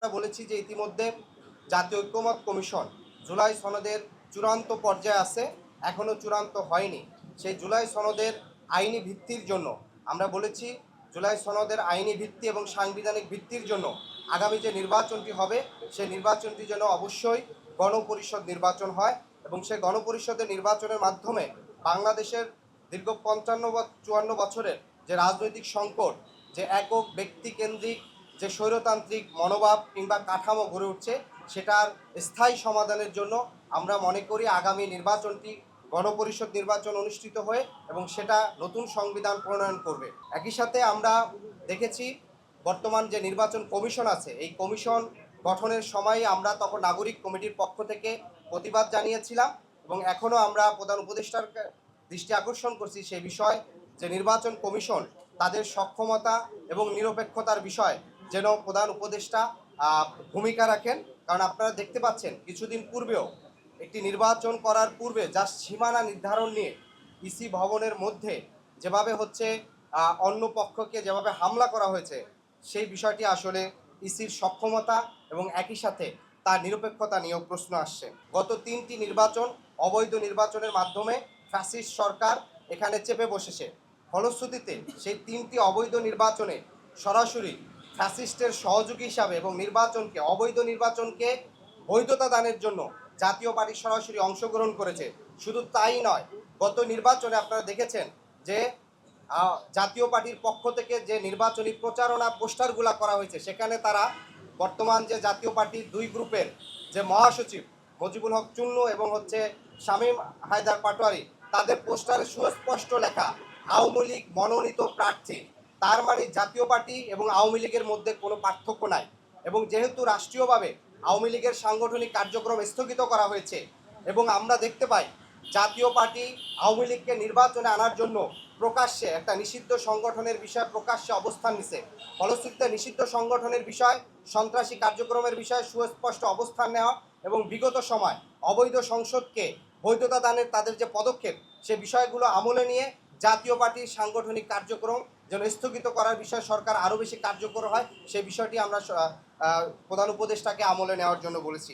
আমরা বলেছি যে ইতিমধ্যে জাতীয় ঐক্যমত কমিশন জুলাই সনদের চূড়ান্ত পর্যায়ে আছে, এখনও চূড়ান্ত হয়নি। সেই জুলাই সনদের আইনি ভিত্তির জন্য আমরা বলেছি জুলাই সনদের আইনি ভিত্তি এবং সাংবিধানিক ভিত্তির জন্য আগামী যে নির্বাচনটি হবে সেই নির্বাচনটি যেন অবশ্যই গণপরিষদ নির্বাচন হয় এবং সেই গণপরিষদের নির্বাচনের মাধ্যমে বাংলাদেশের দীর্ঘ 54 বছরের যে রাজনৈতিক সংকট, যে একক ব্যক্তিকেন্দ্রিক যে স্বৈরতান্ত্রিক মনোভাব কিংবা কাঠামো গড়ে উঠছে সেটার স্থায়ী সমাধানের জন্য আমরা মনে করি আগামী নির্বাচনটি গণপরিষদ নির্বাচন অনুষ্ঠিত হয়ে এবং সেটা নতুন সংবিধান প্রণয়ন করবে। একই সাথে আমরা দেখেছি বর্তমান যে নির্বাচন কমিশন আছে এই কমিশন গঠনের সময় আমরা তখন নাগরিক কমিটির পক্ষ থেকে প্রতিবাদ জানিয়েছিলাম এবং এখনও আমরা প্রধান উপদেষ্টার দৃষ্টি আকর্ষণ করছি সেই বিষয় যে নির্বাচন কমিশন তাদের সক্ষমতা এবং নিরপেক্ষতার বিষয় যেন প্রধান উপদেষ্টা ভূমিকা রাখেন। কারণ আপনারা দেখতে পাচ্ছেন কিছুদিন পূর্বেও একটি নির্বাচন করার পূর্বে যা সীমানা নির্ধারণ নিয়ে ইসি ভবনের মধ্যে যেভাবে হচ্ছে অন্য পক্ষকে যেভাবে হামলা করা হয়েছে সেই বিষয়টি আসলে ইসির সক্ষমতা এবং একই সাথে তার নিরপেক্ষতা নিয়েও প্রশ্ন আসছে। গত 3টি নির্বাচন অবৈধ নির্বাচনের মাধ্যমে ফ্যাসিস্ট সরকার এখানে চেপে বসেছে। ফলশ্রুতিতে সেই 3টি অবৈধ নির্বাচনে সরাসরি ফ্যাসিস্টের সহযোগী হিসাবে এবং অবৈধ নির্বাচনকে বৈধতা দানের জন্য জাতীয় পার্টি সরাসরি অংশগ্রহণ করেছে। শুধু তাই নয়, গত নির্বাচনে আপনারা দেখেছেন যে জাতীয় পার্টির পক্ষ থেকে যে নির্বাচনী প্রচারণা পোস্টারগুলো করা হয়েছে সেখানে তারা বর্তমান যে জাতীয় পার্টির 2 গ্রুপের যে মহাসচিব মজিবুল হক চুন্নু এবং হচ্ছে শামীম হায়দার পাটোয়ারি তাদের পোস্টারে সুস্পষ্ট লেখা আওয়ামী লীগ মনোনীত প্রার্থী। তার মানে জাতীয় পার্টি এবং আওয়ামী লীগের মধ্যে কোনো পার্থক্য নাই এবং যেহেতু রাষ্ট্রীয়ভাবে আওয়ামী লীগের সাংগঠনিক কার্যক্রম স্থগিত করা হয়েছে এবং আমরা দেখতে পাই জাতীয় পার্টি আওয়ামী লীগকে নির্বাচনে আনার জন্য প্রকাশ্যে একটা নিষিদ্ধ সংগঠনের বিষয়ে প্রকাশ্যে অবস্থান নিছে। ফলশ্রুতিতে নিষিদ্ধ সংগঠনের বিষয়, সন্ত্রাসী কার্যক্রমের বিষয়ে সুস্পষ্ট অবস্থান নেওয়া এবং বিগত সময় অবৈধ সংসদকে বৈধতা দানের তাদের যে পদক্ষেপ সে বিষয়গুলো আমলে নিয়ে জাতীয় পার্টির সাংগঠনিক কার্যক্রম যেন স্থগিত করার বিষয়ে সরকার আরও বেশি কার্যকর হয় সেই বিষয়টি আমরা প্রধান উপদেষ্টাকে আমলে নেওয়ার জন্য বলেছি।